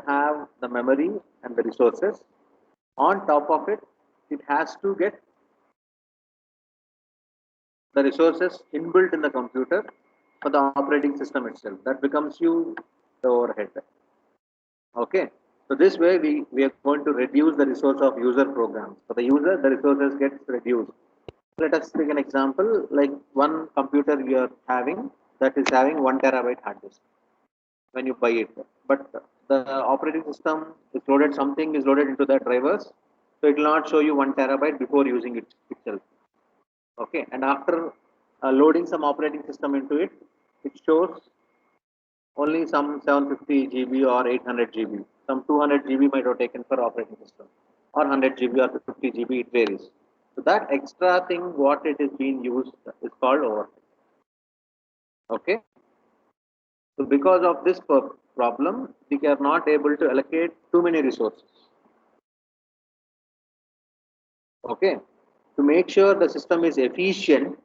have the memory and the resources. On top of it, it has to get the resources inbuilt in the computer for the operating system itself. That becomes you the overhead. Okay. So this way we are going to reduce the resource of user programs. For the user, the resources get reduced. Let us take an example, like one computer you are having that is having 1 terabyte hard disk when you buy it. But the operating system is loaded, something is loaded into the drivers, so it will not show you 1 terabyte before using it itself. Okay, and after loading some operating system into it, it shows only some 750 GB or 800 GB. Some 200 GB might have taken for operating system, or 100 GB or 50 GB, it varies. So that extra thing, what it is being used is called overhead. Okay. So because of this problem, we are not able to allocate too many resources. Okay. To make sure the system is efficient,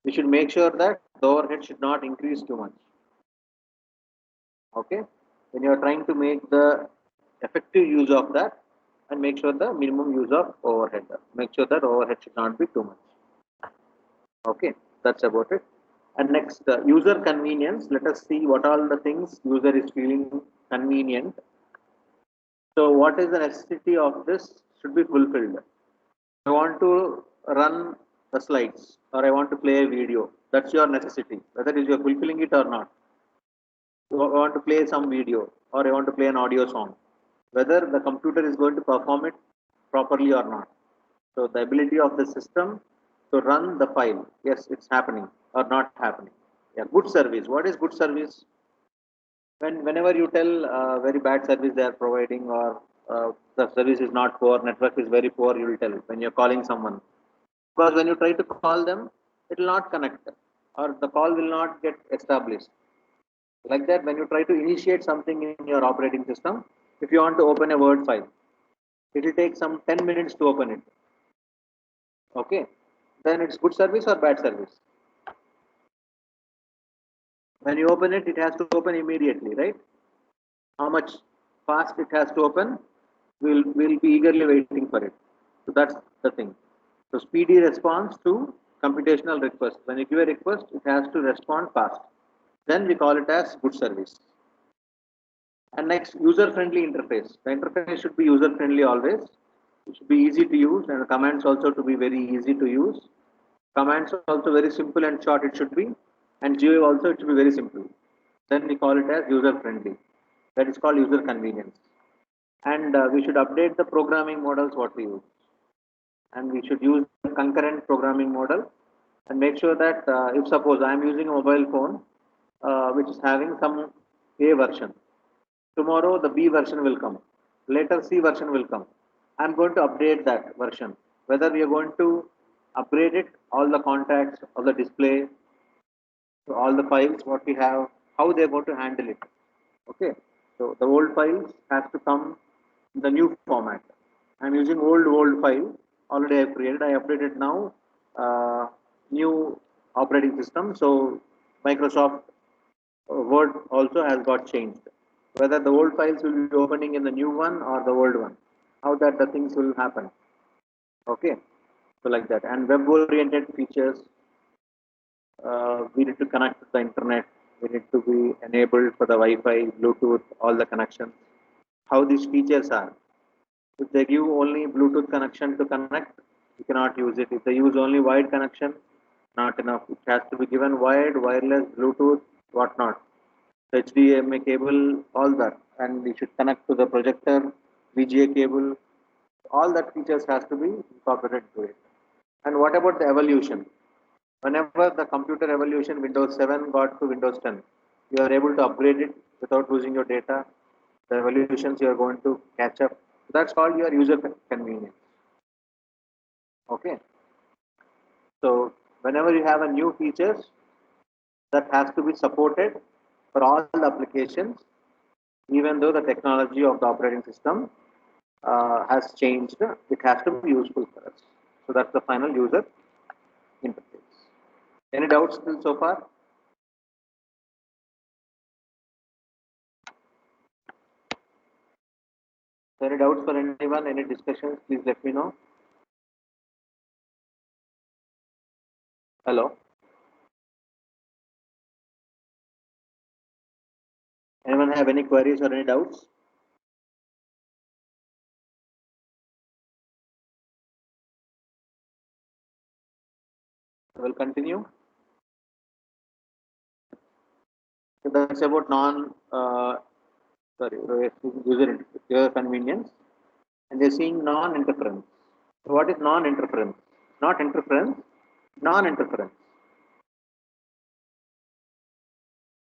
we should make sure that the overhead should not increase too much. Okay. When you are trying to make the effective use of that, and make sure the minimum use of overhead. Make sure that overhead should not be too much. Okay. That's about it. And next, user convenience. Let us see what all the things user is feeling convenient. So what is the necessity of this should be fulfilled. I want to run the slides or I want to play a video. That's your necessity, whether you're fulfilling it or not. So I want to play some video or I want to play an audio song, whether the computer is going to perform it properly or not. So the ability of the system to run the file, yes, it's happening or not happening. Yeah, good service. What is good service? Whenever you tell very bad service they are providing, or the service is not poor, network is very poor, you will tell when you're calling someone, because when you try to call them, it will not connect or the call will not get established. Like that, when you try to initiate something in your operating system, if you want to open a word file, it will take some 10 minutes to open it. Okay, then it's good service or bad service? When you open it, it has to open immediately, right? How much fast it has to open, we'll be eagerly waiting for it. So that's the thing. So speedy response to computational request. When you give a request, it has to respond fast. Then we call it as good service. And next, user-friendly interface. The interface should be user-friendly always. It should be easy to use, and the commands also to be very easy to use. Commands are also very simple and short it should be, and GUI also it should be very simple. Then we call it as user-friendly. That is called user convenience. And we should update the programming models what we use, and we should use the concurrent programming model, and make sure that if suppose I am using a mobile phone which is having some A version, tomorrow the B version will come, later C version will come, I am going to update that version, whether we are going to upgrade it, all the contacts, all the display, so all the files what we have, how they are going to handle it. Okay, so the old files has to come in the new format. I'm using old file already I created. I updated now new operating system. So Microsoft Word also has got changed. Whether the old files will be opening in the new one or the old one, how that the things will happen. Okay, so like that. And web oriented features, we need to connect to the internet. We need to be enabled for the Wi-Fi, Bluetooth, all the connections. How these features are. If they give only Bluetooth connection to connect, you cannot use it. If they use only wired connection, not enough. It has to be given wired, wireless, Bluetooth, whatnot. HDMI cable, all that. And we should connect to the projector, VGA cable. All that features has to be incorporated to it. And what about the evolution? Whenever the computer evolution Windows 7 got to Windows 10, you are able to upgrade it without losing your data. The evolutions you are going to catch up. That's called your user convenience. Okay. So whenever you have a new features that has to be supported for all the applications, even though the technology of the operating system has changed, it has to be useful for us. So that's the final user interface. Any doubts still so far? So any doubts for anyone? Any discussions? Please let me know. Hello. Anyone have any queries or any doubts? We'll continue. So that's about user convenience, and they're seeing non-interference. So what is non-interference? Not interference, non-interference.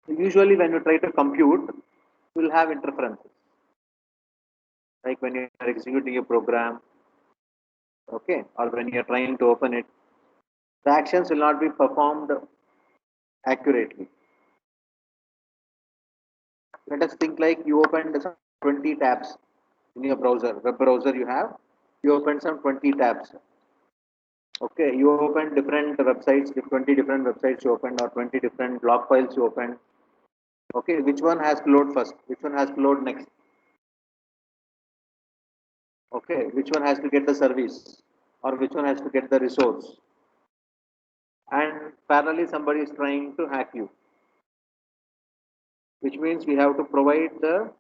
So usually, when you try to compute, you will have interferences. Like when you are executing a program, okay, or when you are trying to open it, the actions will not be performed accurately. Let us think like you opened some 20 tabs in your browser, web browser you have, you opened some 20 tabs. Okay, you opened different websites, 20 different websites you opened, or 20 different log files you opened. Okay, which one has to load first? Which one has to load next? Okay, which one has to get the service? Or which one has to get the resource? And parallelly, somebody is trying to hack you, which means we have to provide the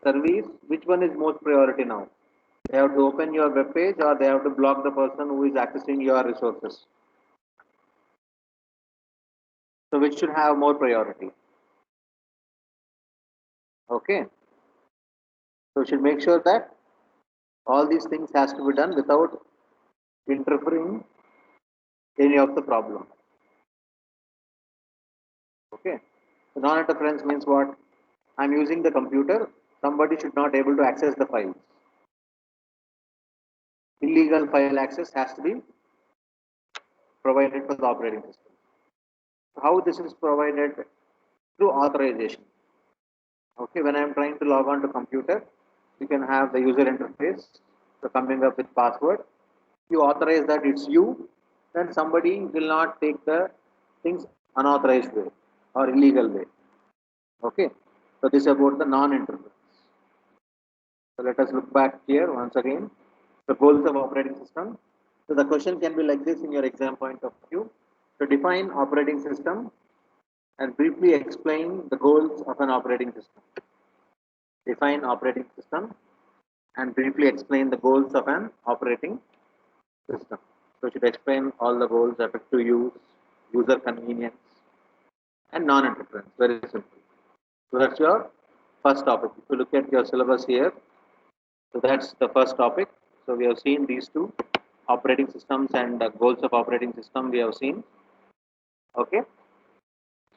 service. Which one is most priority now? They have to open your web page or they have to block the person who is accessing your resources. So which should have more priority? Okay. So we should make sure that all these things has to be done without interfering any of the problem. Okay. So non-interference means what? I'm using the computer. Somebody should not able to access the files. Illegal file access has to be provided for the operating system. How this is provided? Through authorization. Okay, when I'm trying to log on to computer, you can have the user interface. So coming up with password, you authorize that it's you, then somebody will not take the things unauthorized way or illegal way. Okay, so this is about the non-interference. So let us look back here once again. The goals of operating system. So the question can be like this in your exam point of view. To define operating system and briefly explain the goals of an operating system. Define operating system and briefly explain the goals of an operating system. So, it should explain all the goals, effective use, user convenience, and non-interference. Very simple. So, that's your first topic. If you look at your syllabus here, so that's the first topic. So, we have seen these two operating systems and the goals of operating system. We have seen. Okay.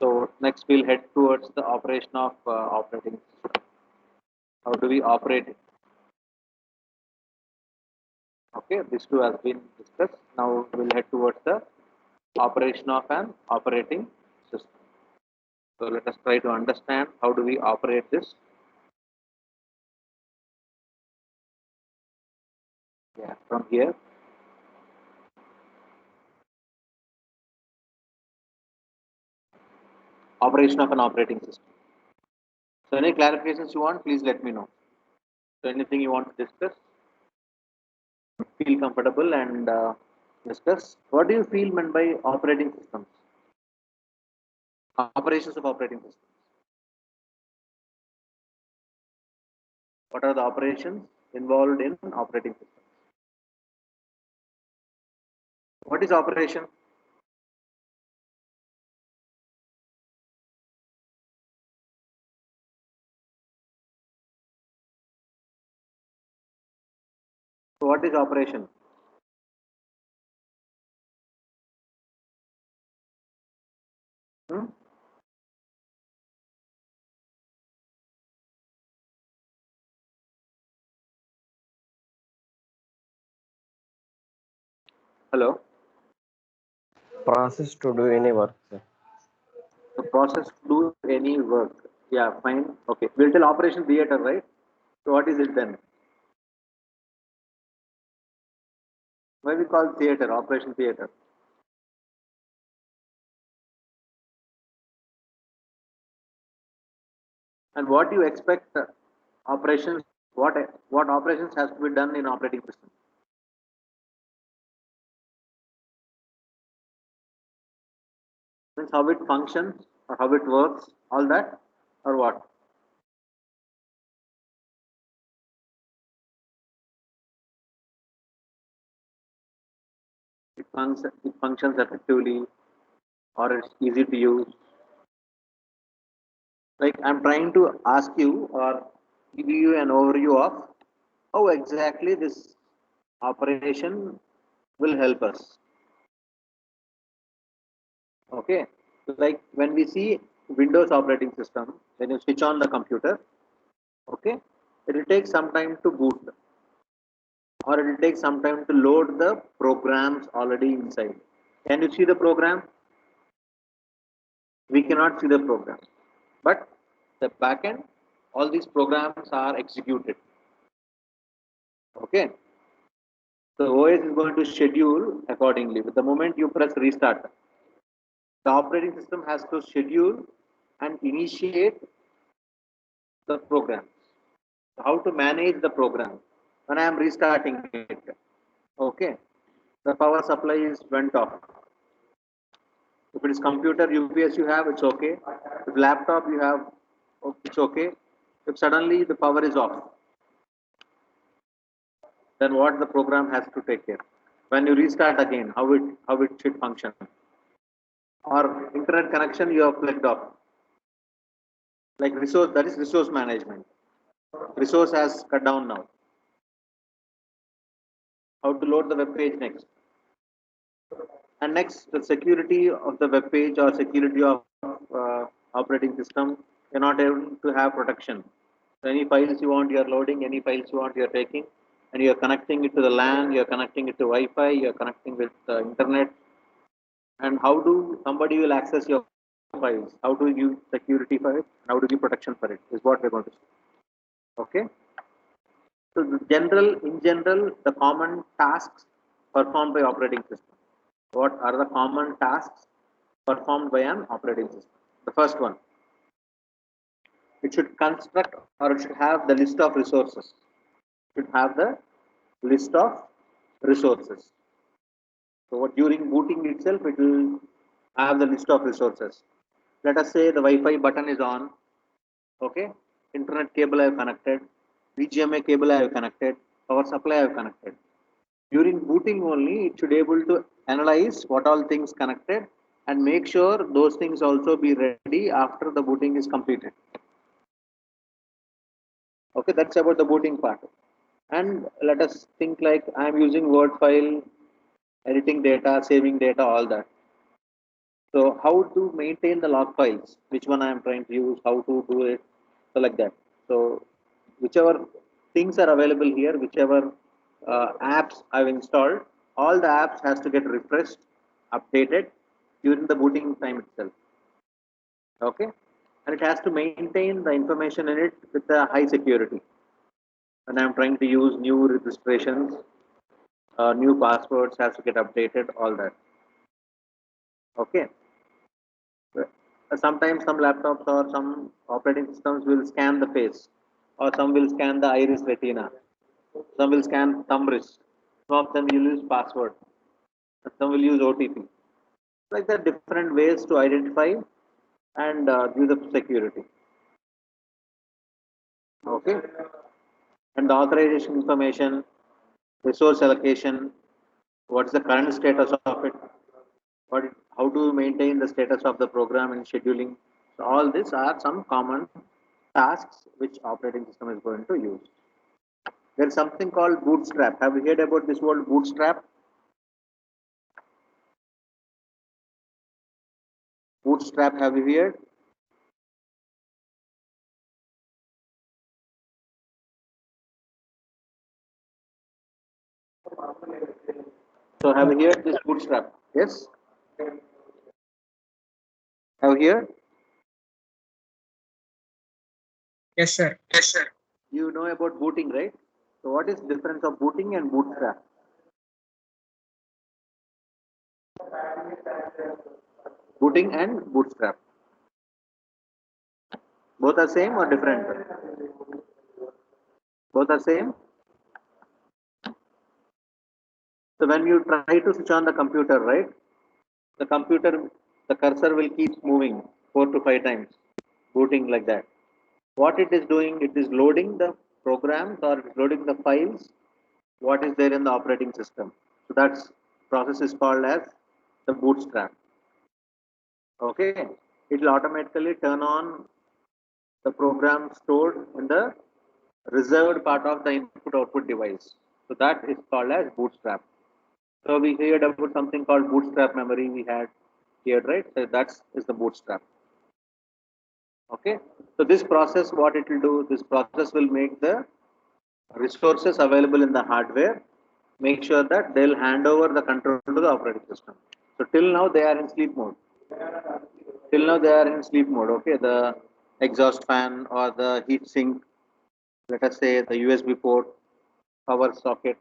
So, next we'll head towards the operation of operating system. How do we operate it? Okay, these two has been discussed. Now we'll head towards the operation of an operating system. So let us try to understand how do we operate this. Yeah, from here. Operation of an operating system. So any clarifications you want, please let me know. So anything you want to discuss, feel comfortable and discuss. What do you feel meant by operating systems? Operations of operating systems. What are the operations involved in operating systems? What is operation? So what is operation? Hmm? Hello. Process to do any work, sir. The process to do any work. Yeah, fine. Okay. We'll tell operation theater, right? So what is it then? Why we call theater, operation theater? And what do you expect operations What operations has to be done in operating system? Means how it functions or how it works, all that, or what? It functions effectively, or it's easy to use. Like I'm trying to ask you or give you an overview of how exactly this operation will help us. Okay, like when we see Windows operating system, when you switch on the computer, okay, it will take some time to boot, or it will take some time to load the programs already inside. Can you see the program? We cannot see the program, but the backend, all these programs are executed. Okay, the OS is going to schedule accordingly. With the moment you press restart, the operating system has to schedule and initiate the program. How to manage the program when I am restarting it? Okay, the power supply is went off. If it is computer UPS you have, it's okay. If laptop you have, it's okay. If suddenly the power is off, then what the program has to take care? When you restart again, how it should function? Or internet connection you have plugged off. Like resource, that is resource management. Resource has cut down now. How to load the web page next? And next, the security of the web page or security of operating system, you're not able to have protection. So any files you want, you're loading. Any files you want, you're taking, and you're connecting it to the LAN. You're connecting it to Wi-Fi. You're connecting with the internet. And how do somebody will access your files? How do you security for it? How do you protection for it? Is what we're going to see. Okay. So in general, the common tasks performed by operating system. What are the common tasks performed by an operating system? The first one, it should construct or it should have the list of resources. It should have the list of resources. So during booting itself, it will have the list of resources. Let us say the Wi-Fi button is on. Okay, internet cable I have connected, VGMA cable I have connected, power supply I have connected. During booting only, it should be able to analyze what all things connected and make sure those things also be ready after the booting is completed. Okay, that's about the booting part. And let us think like I'm using Word file, editing data, saving data, all that. So how to maintain the log files, which one I am trying to use, how to do it, so like that. So whichever things are available here, whichever apps I've installed, all the apps has to get refreshed, updated during the booting time itself. Okay, and it has to maintain the information in it with a high security. When I'm trying to use new registrations, new passwords has to get updated, all that. Okay. Sometimes some laptops or some operating systems will scan the face, or some will scan the iris retina, some will scan thumb wrist, some of them will use password, and some will use OTP. Like that, different ways to identify and give the security. Okay, and the authorization information, resource allocation, what's the current status of it, how to maintain the status of the program and scheduling. So all these are some common tasks which operating system is going to use. There is something called bootstrap. Have you heard about this word bootstrap? Bootstrap, have you heard? So have you heard this bootstrap? Yes? Have you heard? Yes, sir. Yes, sir. You know about booting, right? So what is the difference of booting and bootstrap? Booting and bootstrap. Both are same or different? Both are same. So when you try to switch on the computer, right? The computer, the cursor will keep moving 4 to 5 times, booting like that. What it is doing, it is loading the programs or it is loading the files, what is there in the operating system. So that's process is called as the bootstrap. Okay, it will automatically turn on the program stored in the reserved part of the input output device. So that is called as bootstrap. So we heard about something called bootstrap memory we had here, right? So that's is the bootstrap. Okay. So this process, what it will do, this process will make the resources available in the hardware, make sure that they'll hand over the control to the operating system. So till now they are in sleep mode. Till now they are in sleep mode. Okay. The exhaust fan or the heat sink, let us say the USB port, power socket,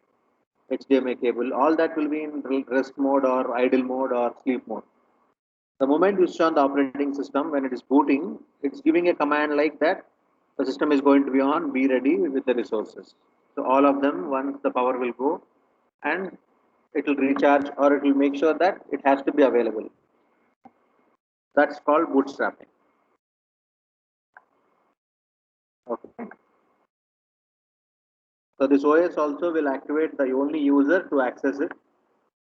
HDMI cable, all that will be in rest mode or idle mode or sleep mode. The moment you switch on the operating system, when it is booting, it's giving a command like that the system is going to be on, be ready with the resources. So all of them, once the power will go and it will recharge or it will make sure that it has to be available. That's called bootstrapping. Okay. So this OS also will activate the only user to access it.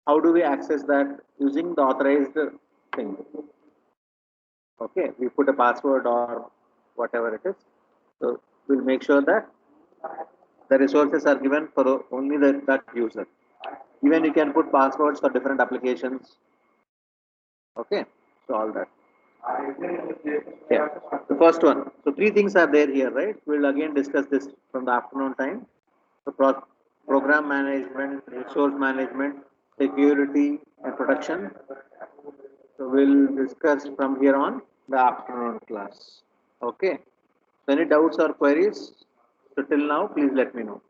How do we access that? Using the authorized thing. Okay, we put a password or whatever it is. So we'll make sure that the resources are given for only that user. Even you can put passwords for different applications. Okay, so all that. Yeah, the first one. So three things are there here, right? We'll again discuss this from the afternoon time. So program management, resource management, security and protection. So we'll discuss from here on the afternoon class. Okay. So any doubts or queries? So till now, please let me know.